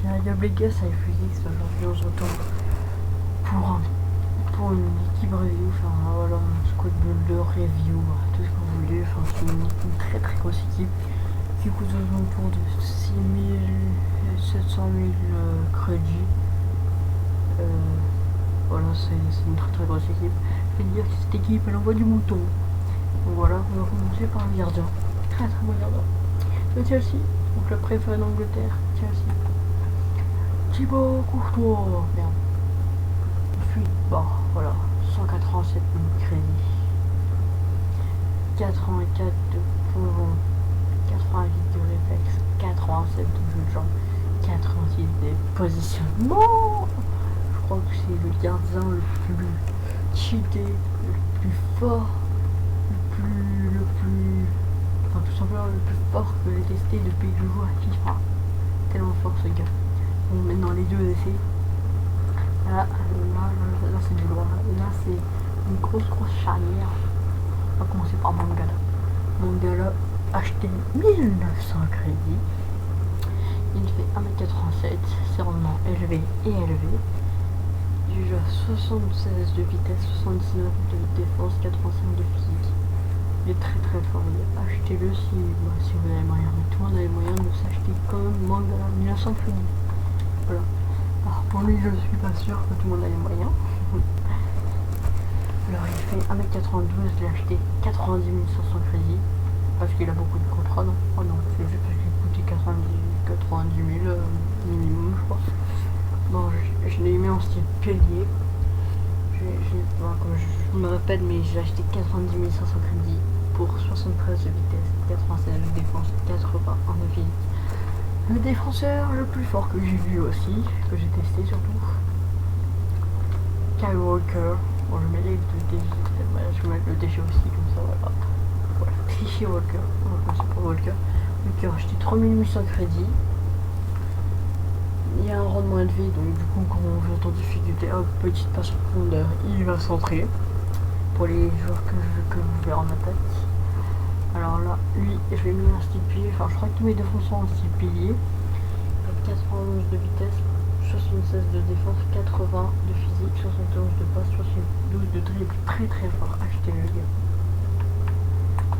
Yo les gars, ça FX, aujourd'hui on se retrouve pour une équipe review, enfin voilà, un squad builder review, tout ce que vous voulez, enfin c'est une très très grosse équipe qui coûte autour de 700 000 crédits. Voilà, c'est une très très grosse équipe. Je vais dire que cette équipe elle envoie du mouton. Donc voilà, on va commencer par le gardien. Très très bon gardien. Le Chelsea, donc le préféré d'Angleterre, Chelsea. Thibaut Courtois, merde. Ensuite, bon, voilà, 187 000 crédits. 84 de plongeon, 88 de réflexe, 87 de jeu de jambes, 86 de positionnement. Je crois que c'est le gardien le plus cheaté, le plus fort, enfin tout simplement le plus fort que j'ai testé depuis que je joue à FIFA. Tellement fort ce gars. On met dans les deux essais. Là c'est du loin. Là c'est une grosse charnière. On va commencer par Mangala. Mangala acheté 1900 crédits. Il fait 1m87, c'est rendement élevé et élevé. Il joue à 76 de vitesse, 79 de défense, 85 de physique. Il est très très fort, achetez-le si vous avez les moyens. Mais tout le monde a les moyens de s'acheter comme Mangala 1900 crédits. Voilà. Alors pour lui je suis pas sûr que tout le monde a les moyens. Alors il fait 1m92, je l'ai acheté 90 500 crédits. Parce qu'il a beaucoup de contrats, non? Oh non, c'est juste parce qu'il coûtait 90 000 minimum je crois. Bon, je l'ai mis en style pilier. Comme je me répète, mais j'ai acheté 90 500 crédits pour 73 de vitesse, 96 de défense, 81 de physique. Le défenseur le plus fort que j'ai vu aussi, que j'ai testé surtout, Kyle Walker. Bon, je mets les deux je vais mettre le déchet aussi, comme ça, voilà. Cliché Walker, on va commencer pour Walker. Walker a acheté 3800 crédits. Il y a un rendement élevé, donc du coup, quand on joue en difficulté, hop, petite passe en profondeur, il va centrer. Pour les joueurs que vous verrez en attaque. Alors là, lui, je l'ai mis en style pilier, enfin je crois que tous mes défenseurs sont en style pilier. 91 de vitesse, 76 de défense, 80 de physique, 71 de passe, 72 de dribble, très très fort, achetez le gars.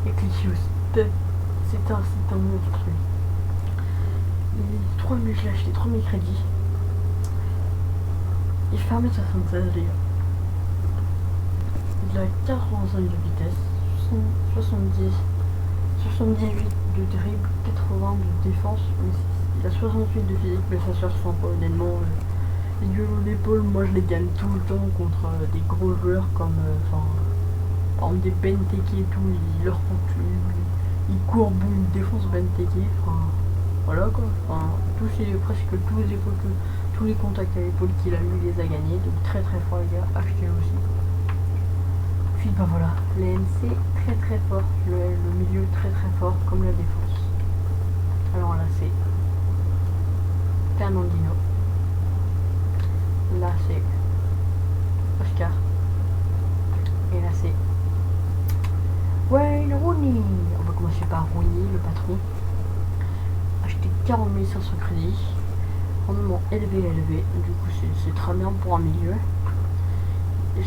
Et cliché aussi, c'est un monstre lui. Je l'ai acheté 3000 crédits. Il fait 1m76 les gars. Il a 85 de vitesse, 78 de dribble, 80 de défense, mais il a 68 de physique, mais ça se sent pas honnêtement. Les duels d'épaule, moi je les gagne tout le temps contre des gros joueurs comme par exemple des Benteke et tout, ils leur font ils courent, boum, ils défoncent Benteke, voilà quoi, presque tous les contacts à l'épaule qu'il a eu, il les a gagnés, donc très très fort les gars, achetez-le aussi. Puis bah voilà, les NC très très fort, le milieu très très fort comme la défense. Alors là c'est Fernandinho, là c'est Oscar, et là c'est Wayne Rooney. On va commencer par Rooney, le patron. Acheté 40 500 crédits, rendement élevé, du coup c'est très bien pour un milieu. Je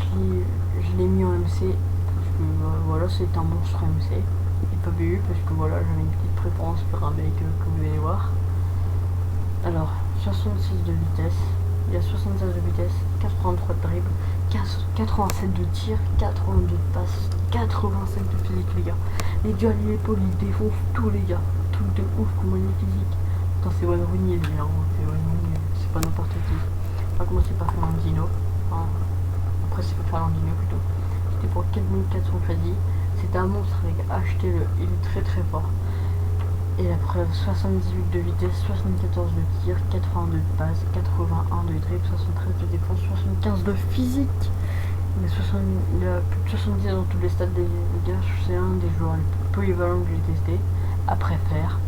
l'ai mis en MC parce que voilà, c'est un monstre MC et pas BU parce que voilà, j'avais une petite préférence pour un mec que vous allez voir. Alors 66 de vitesse, il a 76 de vitesse, 83 de dribble, 87 de tir, 82 de passe, 87 de physique les gars. Les duels à l'épaule, il défonce tous les gars, truc de ouf comment il est physique. Attends, c'est Wayne Rooney lui, hein. C'est pas n'importe qui. On va commencer par Fernandinho. Après c'est pas Fernandinho plutôt. C'était pour 4400 crédits. C'était un monstre les gars, achetez-le, il est très très fort. Et la preuve, 78 de vitesse, 74 de tir, 82 de passe, 81 de dribble, 73 de défense, 75 de physique. Il a plus de 70 dans tous les stades des gars, c'est un des joueurs les plus polyvalents que j'ai testé. Après faire.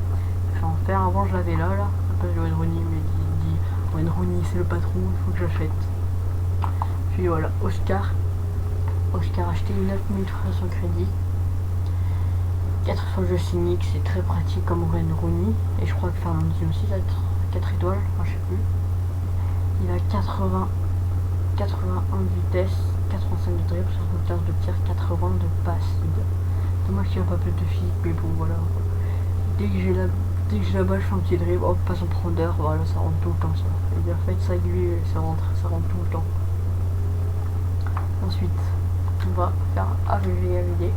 Avant je l'avais là. Après j'ai Wayne Rooney, mais il dit Wayne Rooney c'est le patron, il faut que j'achète. Puis voilà, Oscar acheté 9300 crédits. 400 jeux cyniques, c'est très pratique comme Wayne Rooney. Et je crois que Fernandinho aussi, 4 étoiles, enfin, je sais plus. Il a 81 de vitesse, 85 de dribble, 75 de tir, 80 de passe. Dommage qu'il n'y a pas plus de physique, mais bon voilà. Dès que j'ai la balle, je fais un petit dribble, hop, passe en profondeur, voilà, ça rentre tout le temps ça. Et en fait, ça lui, ça rentre tout le temps. Ensuite, on va faire AVD.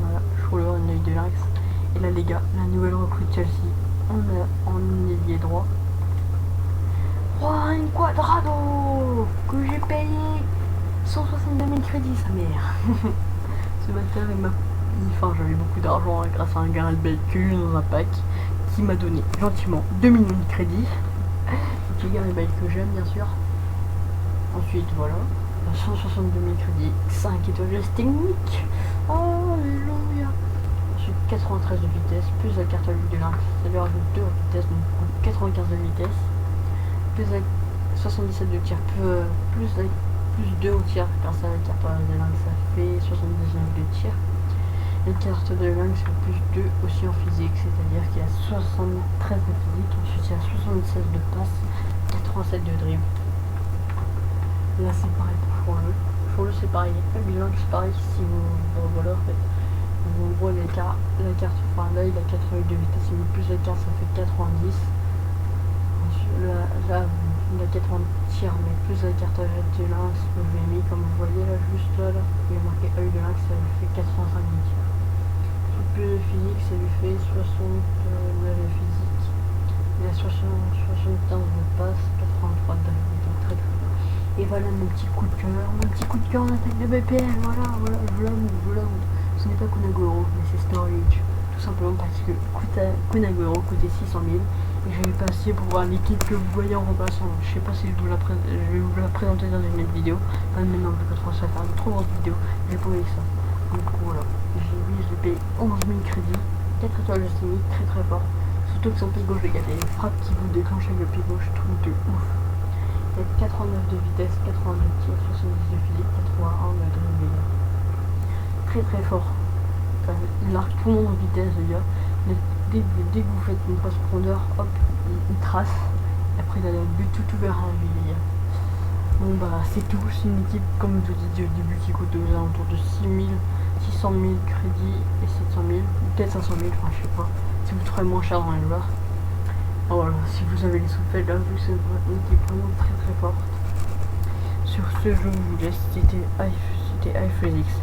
Voilà, Schroller, un œil de lynx. Et là les gars, la nouvelle recrue de Chelsea, en ailier droit. Oh, un quadrado que j'ai payé 162 000 crédits, sa mère. Ce matin, enfin, j'avais beaucoup d'argent grâce à un gars que j'ai eu dans un pack qui m'a donné gentiment 2 millions de crédits. J'ai Gareth Bale que j'aime bien sûr. Ensuite voilà, 162 000 crédits, 5 étoiles techniques. Alléluia. Ensuite 93 de vitesse, plus la carte à vue de lynx, ça lui rajoute 2 en vitesse, donc 95 de vitesse, plus la 77 de tir, plus 2 au tir, grâce à la carte à vue de lynx, ça fait 79 de tir. La carte de lynx c'est plus 2 aussi en physique, c'est-à-dire qu'il y a 73 de physique, ensuite il y a 76 de passe, 87 de dribble. Là c'est pareil pour Schroller c'est pareil, le lynx c'est pareil, si vous voilà en fait. On voit la carte, enfin là il a 88 de vitesse, mais plus la carte ça fait 90. Ensuite, là il a 80 tirs, mais plus la carte à jet de lynx que je l'ai mis, comme vous voyez là, juste là, il a marqué œil de lynx, ça lui fait 85 de tirs. Plus de physique, ça lui fait 69 de physique. Il a 75 de passe, 83 de dribble, donc très très bien. Et voilà mon petit coup de cœur en attaque de BPL, voilà, je l'aime. Ce n'est pas Kun Aguero, mais c'est Sturridge. Tout simplement parce que Kun Aguero coûtait 600 000 et j'avais pas assez pour voir l'équipe que vous voyez en remplaçant. Je sais pas si je vais vous la présenter dans une autre vidéo. Pas maintenant, vu que ça va faire une trop grosse vidéo. J'ai pas eu ça. Donc voilà, je l'ai payé 11 000 crédits, 4 étoiles de cynique, très très fort. Surtout que son pied gauche, les gars, les frappes qui vous déclenchent avec le pied gauche, truc de ouf. Il y a 89 de vitesse, 82 de tir, 70 de physique, 81 de dribble. Très très fort. Enfin, il largue tout le monde en vitesse, les gars. Dès que vous faites une passe profondeur, hop, il trace. Et après, il a le but tout ouvert à lui, les gars. Bon, bah, c'est tout. C'est une équipe, comme je vous ai dit au début, qui coûte aux alentours de 600 000 crédits et 700 000, peut-être 500 000, enfin, je sais pas. Si vous trouvez moins cher dans les joueurs. Voilà, si vous avez les sous-faits là, vu c'est une équipe vraiment très très forte. Sur ce, je vous laisse. C'était iPhysix.